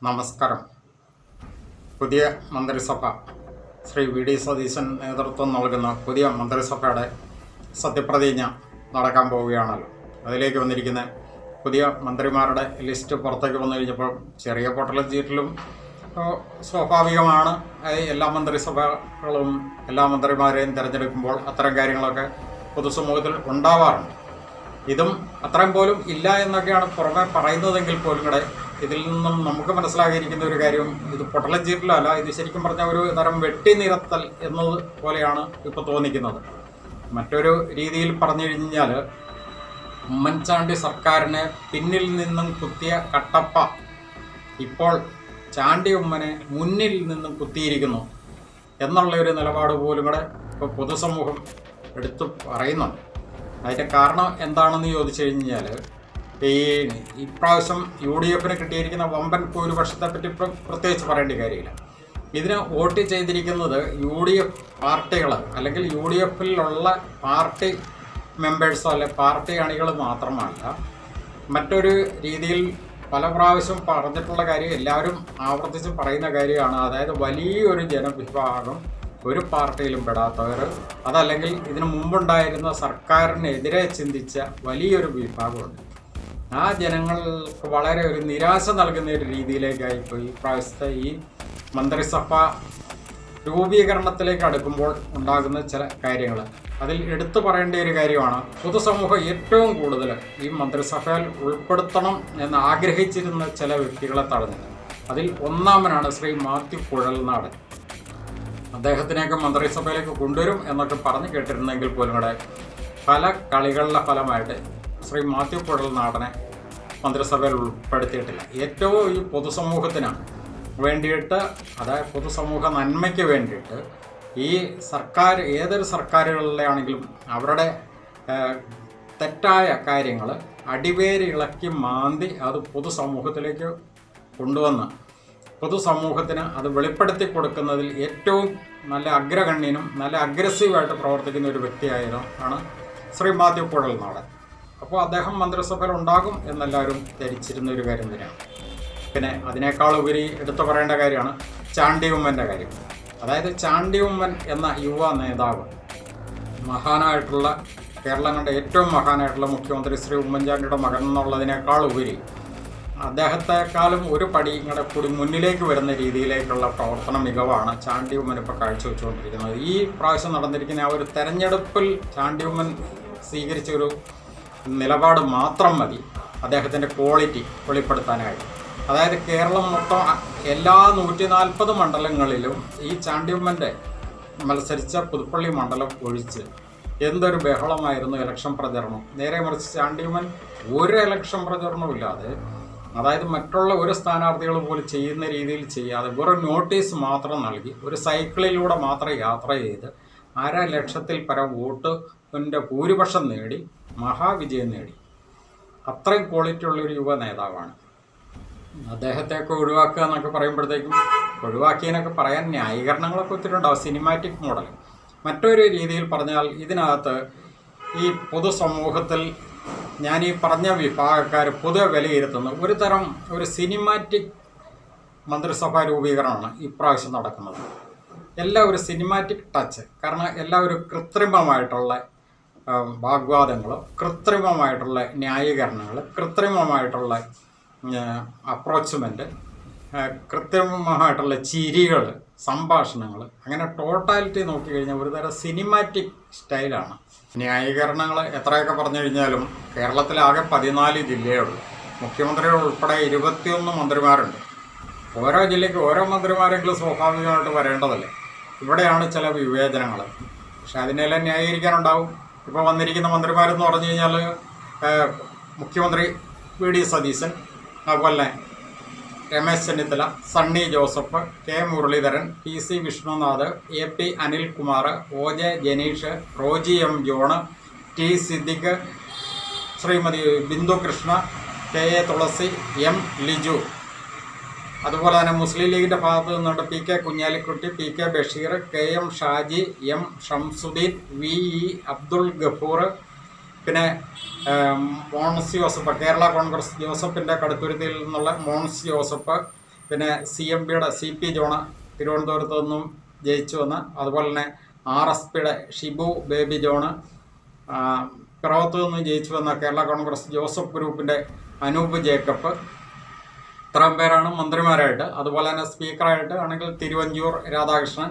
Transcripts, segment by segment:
നമസ്കാരം. പുതിയ മന്ത്രിസഭ ശ്രീ വി ഡി സതീശൻ നേതൃത്വം നൽകുന്ന പുതിയ മന്ത്രിസഭയുടെ സത്യപ്രതിജ്ഞ നടക്കാൻ പോവുകയാണല്ലോ. അതിലേക്ക് വന്നിരിക്കുന്ന പുതിയ മന്ത്രിമാരുടെ ലിസ്റ്റ് പുറത്തേക്ക് വന്നു കഴിഞ്ഞപ്പോൾ ചെറിയ പൊട്ടലും ചീറ്റലും സ്വാഭാവികമാണ്. എല്ലാ മന്ത്രിസഭകളും എല്ലാ മന്ത്രിമാരെയും തിരഞ്ഞെടുക്കുമ്പോൾ അത്തരം കാര്യങ്ങളൊക്കെ പൊതുസമൂഹത്തിൽ ഉണ്ടാവാറുണ്ട്. ഇതും അത്രയും പോലും ഇല്ല എന്നൊക്കെയാണ് പുറമെ പറയുന്നതെങ്കിൽ പോലും കൂടെ ഇതിൽ നിന്നും നമുക്ക് മനസ്സിലാക്കിയിരിക്കുന്ന ഒരു കാര്യം, ഇത് പൊട്ടലും ചീറ്റലല്ല, ഇത് ശരിക്കും പറഞ്ഞാൽ ഒരു തരം വെട്ടി നിരത്തൽ എന്നത് പോലെയാണ് ഇപ്പോൾ തോന്നിക്കുന്നത്. മറ്റൊരു രീതിയിൽ പറഞ്ഞു കഴിഞ്ഞാൽ, ഉമ്മൻചാണ്ടി സർക്കാരിനെ പിന്നിൽ നിന്നും കുത്തിയ കട്ടപ്പ ഇപ്പോൾ ചാണ്ടി ഉമ്മനെ മുന്നിൽ നിന്നും കുത്തിയിരിക്കുന്നു എന്നുള്ള ഒരു നിലപാട് പോലും കൂടെ ഇപ്പോൾ പൊതുസമൂഹം എടുത്തു പറയുന്നുണ്ട്. അതിൻ്റെ കാരണം എന്താണെന്ന് ചോദിച്ചു കഴിഞ്ഞാൽ, ഇപ്രാവശ്യം UDF കിട്ടിയിരിക്കുന്ന വമ്പൻ ഭൂരിപക്ഷത്തെ പറ്റി പ്രത്യേകിച്ച് പറയേണ്ട കാര്യമില്ല. ഇതിന് വോട്ട് ചെയ്തിരിക്കുന്നത് UDF പാർട്ടികൾ അല്ലെങ്കിൽ UDFിലുള്ള പാർട്ടി മെമ്പേഴ്സോ അല്ലെ പാർട്ടി അണികൾ മാത്രമല്ല. മറ്റൊരു രീതിയിൽ പല പ്രാവശ്യം പറഞ്ഞിട്ടുള്ള കാര്യം, എല്ലാവരും ആവർത്തിച്ച് പറയുന്ന കാര്യമാണ്. അതായത് വലിയൊരു ജനവിഭാഗം ഒരു പാർട്ടിയിലും പെടാത്തവർ, അതല്ലെങ്കിൽ ഇതിനു മുമ്പുണ്ടായിരുന്ന സർക്കാരിനെതിരെ ചിന്തിച്ച വലിയൊരു വിഭാഗമുണ്ട്. ആ ജനങ്ങൾക്ക് വളരെ ഒരു നിരാശ നൽകുന്ന ഒരു രീതിയിലേക്കായിപ്പോയി പ്രാവശ്യത്തെ ഈ മന്ത്രിസഭ രൂപീകരണത്തിലേക്ക് അടുക്കുമ്പോൾ ഉണ്ടാകുന്ന ചില കാര്യങ്ങൾ. അതിൽ എടുത്തു പറയേണ്ട ഒരു കാര്യമാണ്, പൊതുസമൂഹം ഏറ്റവും കൂടുതൽ ഈ മന്ത്രിസഭയിൽ ഉൾപ്പെടുത്തണം എന്ന് ആഗ്രഹിച്ചിരുന്ന ചില വ്യക്തികളെ തടഞ്ഞത്. അതിൽ ഒന്നാമനാണ് ശ്രീ മാത്യു കുഴൽനാടൻ. അദ്ദേഹത്തിനെയൊക്കെ മന്ത്രിസഭയിലേക്ക് കൊണ്ടുവരും എന്നൊക്കെ പറഞ്ഞ് കേട്ടിരുന്നെങ്കിൽ പോലും കൂടെ പല കളികളുടെ ഫലമായിട്ട് ശ്രീ മാത്യു കുഴൽനാടനെ മന്ത്രിസഭയിൽ ഉൾപ്പെടുത്തിയിട്ടില്ല. ഏറ്റവും ഈ പൊതുസമൂഹത്തിന് വേണ്ടിയിട്ട്, അതായത് പൊതുസമൂഹ നന്മയ്ക്ക് വേണ്ടിയിട്ട് ഈ സർക്കാർ ഏതൊരു സർക്കാരുകളിലാണെങ്കിലും അവരുടെ തെറ്റായ കാര്യങ്ങൾ അടിവേര് ഇളക്കി മാന്തി അത് പൊതുസമൂഹത്തിലേക്ക് കൊണ്ടുവന്ന് പൊതുസമൂഹത്തിന് അത് വെളിപ്പെടുത്തി കൊടുക്കുന്നതിൽ ഏറ്റവും നല്ല അഗ്രഗണ്യനും നല്ല അഗ്രസീവായിട്ട് പ്രവർത്തിക്കുന്ന ഒരു വ്യക്തിയാണ് ശ്രീ മാത്യു കുഴൽനാടൻ. അപ്പോൾ അദ്ദേഹം മന്ത്രിസഭയിൽ ഉണ്ടാകും എന്നെല്ലാവരും ധരിച്ചിരുന്ന ഒരു കാര്യം തന്നെയാണ്. പിന്നെ അതിനേക്കാൾ ഉപരി എടുത്തു പറയേണ്ട കാര്യമാണ് ചാണ്ടി ഉമ്മൻ്റെ കാര്യം. അതായത് ചാണ്ടി ഉമ്മൻ എന്ന യുവ നേതാവ്, മഹാനായിട്ടുള്ള കേരളം കണ്ട ഏറ്റവും മഹാനായിട്ടുള്ള മുഖ്യമന്ത്രി ശ്രീ ഉമ്മൻചാണ്ടിയുടെ മകൻ എന്നുള്ളതിനേക്കാൾ ഉപരി അദ്ദേഹത്തെക്കാളും ഒരു പടി ഇങ്ങോട്ട് കൂടി മുന്നിലേക്ക് വരുന്ന രീതിയിലേക്കുള്ള പ്രവർത്തന മികവാണ് ചാണ്ടി ഉമ്മൻ ഇപ്പോൾ കാഴ്ചവെച്ചുകൊണ്ടിരിക്കുന്നത്. ഈ പ്രാവശ്യം നടന്നിരിക്കുന്ന ആ ഒരു തെരഞ്ഞെടുപ്പിൽ ചാണ്ടി ഉമ്മൻ സ്വീകരിച്ച ഒരു നിലപാട് മാത്രം മതി അദ്ദേഹത്തിൻ്റെ ക്വാളിറ്റി വെളിപ്പെടുത്താനായിട്ട്. അതായത് കേരളം മൊത്തം എല്ലാ 140 മണ്ഡലങ്ങളിലും ഈ ചാണ്ടി ഉമ്മൻ്റെ മത്സരിച്ച പുതുപ്പള്ളി മണ്ഡലം ഒഴിച്ച് എന്തൊരു ബഹളമായിരുന്നു ഇലക്ഷൻ പ്രചരണം. നേരെ മറിച്ച് ചാണ്ടി ഉമ്മൻ ഒരു ഇലക്ഷൻ പ്രചരണവും ഇല്ലാതെ, അതായത് മറ്റുള്ള ഒരു സ്ഥാനാർത്ഥികൾ പോലും ചെയ്യുന്ന രീതിയിൽ ചെയ്യാതെ വെറും നോട്ടീസ് മാത്രം നൽകി ഒരു സൈക്കിളിലൂടെ മാത്രം യാത്ര ചെയ്ത് 1.5 ലക്ഷത്തിൽ പരം വോട്ടിൻ്റെ ഭൂരിപക്ഷം നേടി മഹാവിജയം നേടി. അത്രയും ക്വാളിറ്റി ഉള്ളൊരു യുവ നേതാവാണ്. അദ്ദേഹത്തെയൊക്കെ ഒഴിവാക്കുക എന്നൊക്കെ പറയുമ്പോഴത്തേക്കും ഒഴിവാക്കിയതിനൊക്കെ പറയാൻ ന്യായീകരണങ്ങളൊക്കെ ഒത്തിരി ഉണ്ടാവും. Cinematic model. മറ്റൊരു രീതിയിൽ പറഞ്ഞാൽ, ഇതിനകത്ത് ഈ പൊതുസമൂഹത്തിൽ ഞാൻ ഈ പറഞ്ഞ വിഭാഗക്കാർ പൊതുവെ വിലയിരുത്തുന്ന ഒരു സിനിമാറ്റിക് മന്ത്രിസഭാ രൂപീകരണമാണ് ഇപ്രാവശ്യം നടക്കുന്നത്. എല്ലാം ഒരു സിനിമാറ്റിക് ടച്ച്. കാരണം എല്ലാവരും കൃത്രിമമായിട്ടുള്ള വാഗ്വാദങ്ങൾ, കൃത്രിമമായിട്ടുള്ള ന്യായീകരണങ്ങൾ, കൃത്രിമമായിട്ടുള്ള അപ്രോച്ച്മെൻറ്റ്, കൃത്രിമമായിട്ടുള്ള ചിരികൾ, സംഭാഷണങ്ങൾ, അങ്ങനെ ടോട്ടാലിറ്റി നോക്കിക്കഴിഞ്ഞാൽ ഒരു തരം സിനിമാറ്റിക് സ്റ്റൈലാണ്. ന്യായീകരണങ്ങൾ എത്രയൊക്കെ പറഞ്ഞു കഴിഞ്ഞാലും കേരളത്തിലാകെ 14 ജില്ലയുള്ളൂ. മുഖ്യമന്ത്രികൾ ഉൾപ്പെടെ 21 മന്ത്രിമാരുണ്ട്. ഓരോ ജില്ലയ്ക്ക് ഓരോ മന്ത്രിമാരെങ്കിലും സ്വാഭാവികമായിട്ട് വരേണ്ടതല്ലേ. ഇവിടെയാണ് ചില വിവേചനങ്ങൾ. പക്ഷെ അതിനെല്ലാം ന്യായീകരിക്കാനുണ്ടാവും. ഇപ്പോൾ വന്നിരിക്കുന്ന മന്ത്രിമാരെന്ന് പറഞ്ഞു കഴിഞ്ഞാൽ മുഖ്യമന്ത്രി വി ഡി സതീശൻ, അതുപോലെ Ramesh Chennithala, Sunny Joseph, K Muraleedharan, PC Vishnunath, AP Anilkumar, OJ Janeesh, Roji M John, T Siddique, Shrimati Bindu Krishna, KA തുളസി, M ലിജു. അതുപോലെ തന്നെ മുസ്ലിം ലീഗിൻ്റെ ഭാഗത്ത് നിന്നുകൊണ്ട് PK Kunhalikutty, PK Basheer, KM Shaji, M Shamsuddin, VE Abdul Gafoor, പിന്നെ മോൺസ് ജോസഫ്, കേരള കോൺഗ്രസ് ജോസഫിൻ്റെ കടുത്തുരുത്തിയിൽ നിന്നുള്ള മോൺസ് ജോസഫ്, പിന്നെ CMPയുടെ CP ജോണ് തിരുവനന്തപുരത്ത് നിന്നും ജയിച്ചു വന്ന, അതുപോലെ തന്നെ RSPയുടെ ഷിബു ബേബി ജോണ്, പിറവത്ത് നിന്നും ജയിച്ചു വന്ന കേരള കോൺഗ്രസ് ജോസഫ് ഗ്രൂപ്പിൻ്റെ അനൂപ് ജേക്കബ്, ഇത്രയും പേരാണ് മന്ത്രിമാരായിട്ട്. അതുപോലെ തന്നെ സ്പീക്കറായിട്ട് ആണെങ്കിൽ തിരുവഞ്ചൂർ രാധാകൃഷ്ണൻ,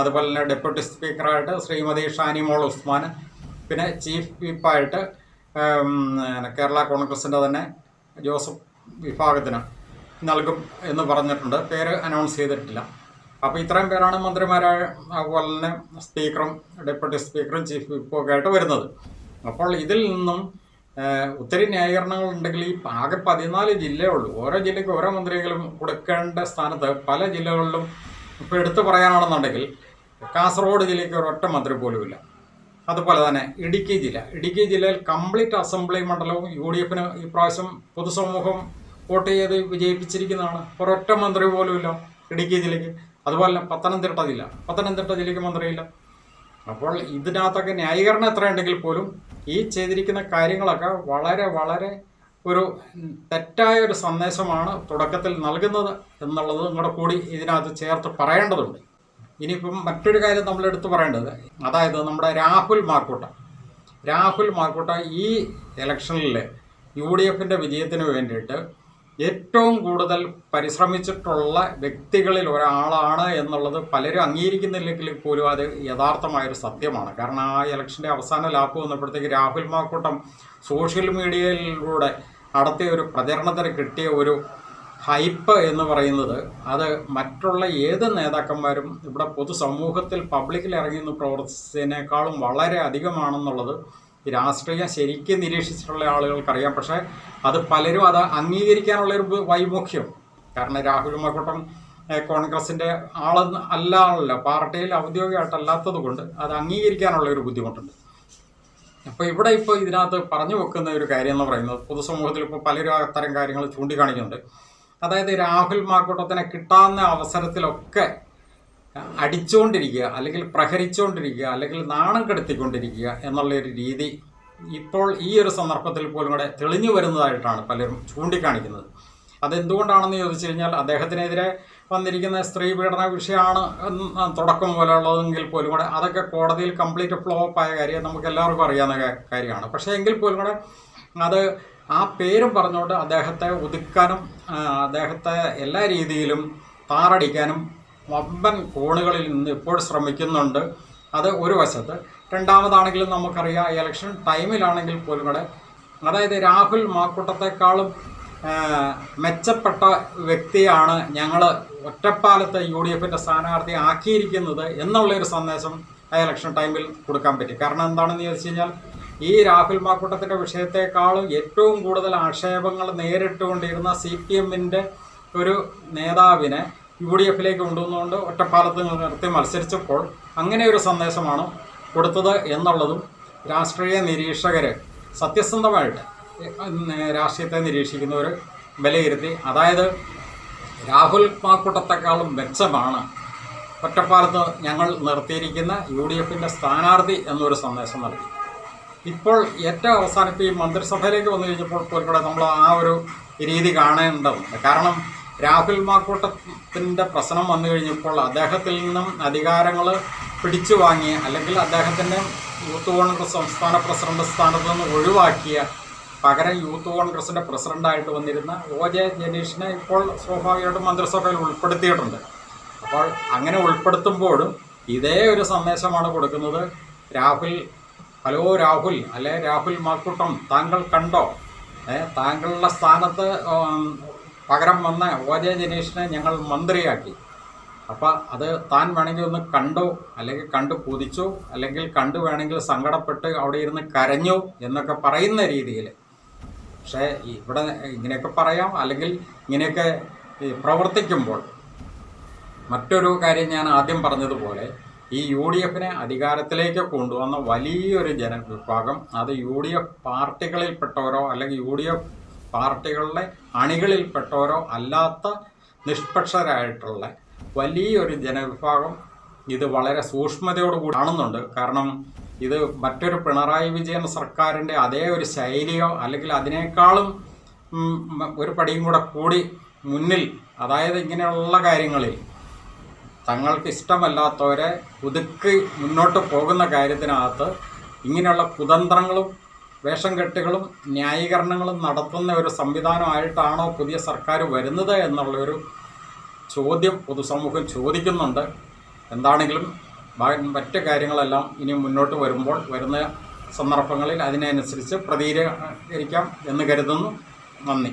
അതുപോലെ തന്നെ ഡെപ്യൂട്ടി സ്പീക്കറായിട്ട് ശ്രീമതി ഷാനിമോൾ ഉസ്മാൻ, പിന്നെ ചീഫ് വിപ്പായിട്ട് കേരള കോൺഗ്രസിൻ്റെ തന്നെ ജോസഫ് വിഭാഗത്തിന് നൽകും എന്ന് പറഞ്ഞിട്ടുണ്ട്. പേര് അനൗൺസ് ചെയ്തിട്ടില്ല. അപ്പോൾ ഇത്രയും പേരാണ് മന്ത്രിമാരായ, അതുപോലെ തന്നെ സ്പീക്കറും ഡെപ്യൂട്ടി സ്പീക്കറും ചീഫ് വിപ്പും ഒക്കെ ആയിട്ട് വരുന്നത്. അപ്പോൾ ഇതിൽ നിന്നും ഒത്തിരി ന്യായീകരണങ്ങൾ ഉണ്ടെങ്കിൽ ഈ ആകെ 14 ജില്ലയേ ഉള്ളൂ. ഓരോ ജില്ലയ്ക്ക് ഓരോ മന്ത്രിയെങ്കിലും കൊടുക്കേണ്ട സ്ഥാനത്ത് പല ജില്ലകളിലും ഇപ്പോൾ എടുത്തു പറയാനാണെന്നുണ്ടെങ്കിൽ കാസർഗോഡ് ജില്ലയ്ക്ക് ഒരൊറ്റ മന്ത്രി പോലുമില്ല. അതുപോലെ തന്നെ ഇടുക്കി ജില്ലയിൽ കംപ്ലീറ്റ് അസംബ്ലി മണ്ഡലവും UDFന് ഈ പ്രാവശ്യം പൊതുസമൂഹം വോട്ട് ചെയ്ത് വിജയിപ്പിച്ചിരിക്കുന്നതാണ്. ഒരൊറ്റ മന്ത്രി പോലുമില്ല ഇടുക്കി ജില്ലയ്ക്ക്. അതുപോലെ തന്നെ പത്തനംതിട്ട ജില്ലയ്ക്ക് മന്ത്രിയില്ല. അപ്പോൾ ഇതിനകത്തൊക്കെ ന്യായീകരണം എത്രയുണ്ടെങ്കിൽ പോലും ഈ ചെയ്തിരിക്കുന്ന കാര്യങ്ങളൊക്കെ വളരെ വളരെ ഒരു തെറ്റായ ഒരു സന്ദേശമാണ് തുടക്കത്തിൽ നൽകുന്നത് എന്നുള്ളത് കൂടെ കൂടി ഇതിനകത്ത് ചേർത്ത് പറയേണ്ടതുണ്ട്. ഇനിയിപ്പം മറ്റൊരു കാര്യം നമ്മൾ എടുത്തു പറയേണ്ടത്, അതായത് നമ്മുടെ രാഹുൽ മാക്കൂട്ട ഈ ഇലക്ഷനിൽ UDFൻ്റെ വിജയത്തിന് വേണ്ടിയിട്ട് ഏറ്റവും കൂടുതൽ പരിശ്രമിച്ചിട്ടുള്ള വ്യക്തികളിൽ ഒരാളാണ് എന്നുള്ളത് പലരും അംഗീകരിക്കുന്നില്ലെങ്കിൽ പോലും അത് യഥാർത്ഥമായൊരു സത്യമാണ്. കാരണം ആ ഇലക്ഷൻ്റെ അവസാന ലാപ്പ് വന്നപ്പോഴത്തേക്ക് രാഹുൽ മാക്കൂട്ടം സോഷ്യൽ മീഡിയയിലൂടെ നടത്തിയ ഒരു പ്രചരണത്തിന് കിട്ടിയ ഒരു ഹൈപ്പ് എന്ന് പറയുന്നത് അത് മറ്റുള്ള ഏത് നേതാക്കന്മാരും ഇവിടെ പൊതുസമൂഹത്തിൽ പബ്ലിക്കിൽ ഇറങ്ങി നിന്ന് പ്രവർത്തിച്ചതിനേക്കാളും വളരെ അധികമാണെന്നുള്ളത് രാഷ്ട്രീയം ശരിക്കും നിരീക്ഷിച്ചിട്ടുള്ള ആളുകൾക്കറിയാം. പക്ഷേ അത് പലരും അത് അംഗീകരിക്കാനുള്ളൊരു വൈമുഖ്യം, കാരണം രാഹുൽ മാക്കൂട്ടം കോൺഗ്രസിൻ്റെ അല്ലാണല്ലോ, പാർട്ടിയിൽ ഔദ്യോഗികമായിട്ടല്ലാത്തത് കൊണ്ട് അത് അംഗീകരിക്കാനുള്ളൊരു ബുദ്ധിമുട്ടുണ്ട്. അപ്പോൾ ഇപ്പോൾ ഇതിനകത്ത് പറഞ്ഞു വെക്കുന്ന ഒരു കാര്യം എന്ന് പറയുന്നത്, പൊതുസമൂഹത്തിൽ ഇപ്പോൾ പലരും അത്തരം കാര്യങ്ങൾ ചൂണ്ടിക്കാണിക്കുന്നുണ്ട്. അതായത് രാഹുൽ മാക്കൂട്ടത്തിനെ കിട്ടാവുന്ന അവസരത്തിലൊക്കെ അടിച്ചുകൊണ്ടിരിക്കുക, അല്ലെങ്കിൽ പ്രഹരിച്ചുകൊണ്ടിരിക്കുക, അല്ലെങ്കിൽ നാണം കെടുത്തിക്കൊണ്ടിരിക്കുക എന്നുള്ളൊരു രീതി ഇപ്പോൾ ഈ ഒരു സന്ദർഭത്തിൽ പോലും കൂടെ തെളിഞ്ഞു വരുന്നതായിട്ടാണ് പലരും ചൂണ്ടിക്കാണിക്കുന്നത്. അതെന്തുകൊണ്ടാണെന്ന് ചോദിച്ചു കഴിഞ്ഞാൽ, അദ്ദേഹത്തിനെതിരെ വന്നിരിക്കുന്ന സ്ത്രീ പീഡന വിഷയമാണ് തുടക്കം പോലെയുള്ളതെങ്കിൽ പോലും കൂടെ അതൊക്കെ കോടതിയിൽ കംപ്ലീറ്റ് ഫ്ലോപ്പ് ആയ കാര്യം നമുക്ക് എല്ലാവർക്കും അറിയാവുന്ന കാര്യമാണ്. പക്ഷേ എങ്കിൽ പോലും കൂടെ അത് ആ പേരും പറഞ്ഞുകൊണ്ട് അദ്ദേഹത്തെ ഒതുക്കാനും അദ്ദേഹത്തെ എല്ലാ രീതിയിലും താറടിക്കാനും വമ്പൻ കോണുകളിൽ നിന്ന് ഇപ്പോൾ ശ്രമിക്കുന്നുണ്ട്. അത് ഒരു വശത്ത്. രണ്ടാമതാണെങ്കിലും നമുക്കറിയാം, ഇലക്ഷൻ ടൈമിലാണെങ്കിൽ പോലും കൂടെ, അതായത് രാഹുൽ മാക്കൂട്ടത്തെക്കാളും മെച്ചപ്പെട്ട വ്യക്തിയാണ് ഞങ്ങൾ ഒറ്റപ്പാലത്ത് UDFൻ്റെ സ്ഥാനാർത്ഥി ആക്കിയിരിക്കുന്നത് എന്നുള്ളൊരു സന്ദേശം ആ ഇലക്ഷൻ ടൈമിൽ കൊടുക്കാൻ പറ്റി. കാരണം എന്താണെന്ന് ചോദിച്ചു കഴിഞ്ഞാൽ, ഈ രാഹുൽ മാക്കൂട്ടത്തിൻ്റെ വിഷയത്തെക്കാളും ഏറ്റവും കൂടുതൽ ആക്ഷേപങ്ങൾ നേരിട്ടുകൊണ്ടിരുന്ന CPMൻ്റെ ഒരു നേതാവിനെ UDFിലേക്ക് കൊണ്ടുവന്നുകൊണ്ട് ഒറ്റപ്പാലത്ത് നിർത്തി മത്സരിച്ചപ്പോൾ അങ്ങനെ ഒരു സന്ദേശമാണ് കൊടുത്തത് എന്നുള്ളതും രാഷ്ട്രീയ നിരീക്ഷകർ, സത്യസന്ധമായിട്ട് രാഷ്ട്രീയത്തെ നിരീക്ഷിക്കുന്നവർ വിലയിരുത്തി. അതായത് രാഹുൽ മാക്കൂട്ടത്തെക്കാളും മെച്ചമാണ് ഒറ്റപ്പാലത്ത് ഞങ്ങൾ നിർത്തിയിരിക്കുന്ന UDFൻ്റെ സ്ഥാനാർത്ഥി എന്നൊരു സന്ദേശം നൽകി. ഇപ്പോൾ ഏറ്റവും അവസാനം ഈ മന്ത്രിസഭയിലേക്ക് വന്നു കഴിഞ്ഞപ്പോൾ പോലും നമ്മൾ ആ ഒരു രീതി കാണേണ്ടതുണ്ട്. കാരണം രാഹുൽ മാക്കൂട്ടത്തിൻ്റെ പ്രശ്നം വന്നു കഴിഞ്ഞപ്പോൾ അദ്ദേഹത്തിൽ നിന്നും അധികാരങ്ങൾ പിടിച്ചു വാങ്ങിയ, അല്ലെങ്കിൽ അദ്ദേഹത്തിൻ്റെ യൂത്ത് കോൺഗ്രസ് സംസ്ഥാന പ്രസിഡന്റ് സ്ഥാനത്ത് നിന്ന് ഒഴിവാക്കിയ, പകരം യൂത്ത് കോൺഗ്രസിൻ്റെ പ്രസിഡൻ്റായിട്ട് വന്നിരുന്ന OJ ജനീഷിനെ ഇപ്പോൾ സ്വാഭാവികമായിട്ടും മന്ത്രിസഭയിൽ ഉൾപ്പെടുത്തിയിട്ടുണ്ട്. അപ്പോൾ അങ്ങനെ ഉൾപ്പെടുത്തുമ്പോഴും ഇതേ ഒരു സന്ദേശമാണ് കൊടുക്കുന്നത്. ഹലോ രാഹുൽ, അല്ലെ രാഹുൽ മാക്കൂട്ടം, താങ്കൾ കണ്ടോ, താങ്കളുടെ സ്ഥാനത്ത് പകരം വന്ന OJ ജനീഷിനെ ഞങ്ങൾ മന്ത്രിയാക്കി. അപ്പോൾ അത് താൻ വേണമെങ്കിൽ ഒന്ന് കണ്ടു, അല്ലെങ്കിൽ കണ്ടു കൊതിച്ചു, അല്ലെങ്കിൽ കണ്ടു വേണമെങ്കിൽ സങ്കടപ്പെട്ട് അവിടെ ഇരുന്ന് കരഞ്ഞു എന്നൊക്കെ പറയുന്ന രീതിയിൽ. പക്ഷേ ഇവിടെ ഇങ്ങനെയൊക്കെ പറയാം, അല്ലെങ്കിൽ ഇങ്ങനെയൊക്കെ പ്രവർത്തിക്കുമ്പോൾ മറ്റൊരു കാര്യം ഞാൻ ആദ്യം പറഞ്ഞതുപോലെ, ഈ UDFനെ അധികാരത്തിലേക്ക് കൊണ്ടുവന്ന വലിയൊരു ജനവിഭാഗം, അത് UDF പാർട്ടികളിൽപ്പെട്ടവരോ അല്ലെങ്കിൽ UDF പാർട്ടികളുടെ അണികളിൽപ്പെട്ടവരോ അല്ലാത്ത നിഷ്പക്ഷരായിട്ടുള്ള വലിയൊരു ജനവിഭാഗം ഇത് വളരെ സൂക്ഷ്മതയോടുകൂടി കാണുന്നുണ്ട്. കാരണം ഇത് മറ്റൊരു പിണറായി വിജയൻ സർക്കാരിൻ്റെ അതേ ഒരു ശൈലിയോ അല്ലെങ്കിൽ അതിനേക്കാളും ഒരു പടിയും കൂടി മുന്നിൽ അതായത് ഇങ്ങനെയുള്ള കാര്യങ്ങളിൽ തങ്ങൾക്ക് ഇഷ്ടമല്ലാത്തവരെ ഒതുക്കി മുന്നോട്ട് പോകുന്ന കാര്യത്തിനകത്ത് ഇങ്ങനെയുള്ള കുതന്ത്രങ്ങളും വേഷം കെട്ടുകളും ന്യായീകരണങ്ങളും നടത്തുന്ന ഒരു സംവിധാനമായിട്ടാണോ പുതിയ സർക്കാർ വരുന്നത് എന്നുള്ളൊരു ചോദ്യം പൊതുസമൂഹം ചോദിക്കുന്നുണ്ട്. എന്താണെങ്കിലും മറ്റ് കാര്യങ്ങളെല്ലാം ഇനി മുന്നോട്ട് വരുമ്പോൾ വരുന്ന സന്ദർഭങ്ങളിൽ അതിനനുസരിച്ച് പ്രതികരിക്കാം എന്ന് കരുതുന്നു. നന്ദി.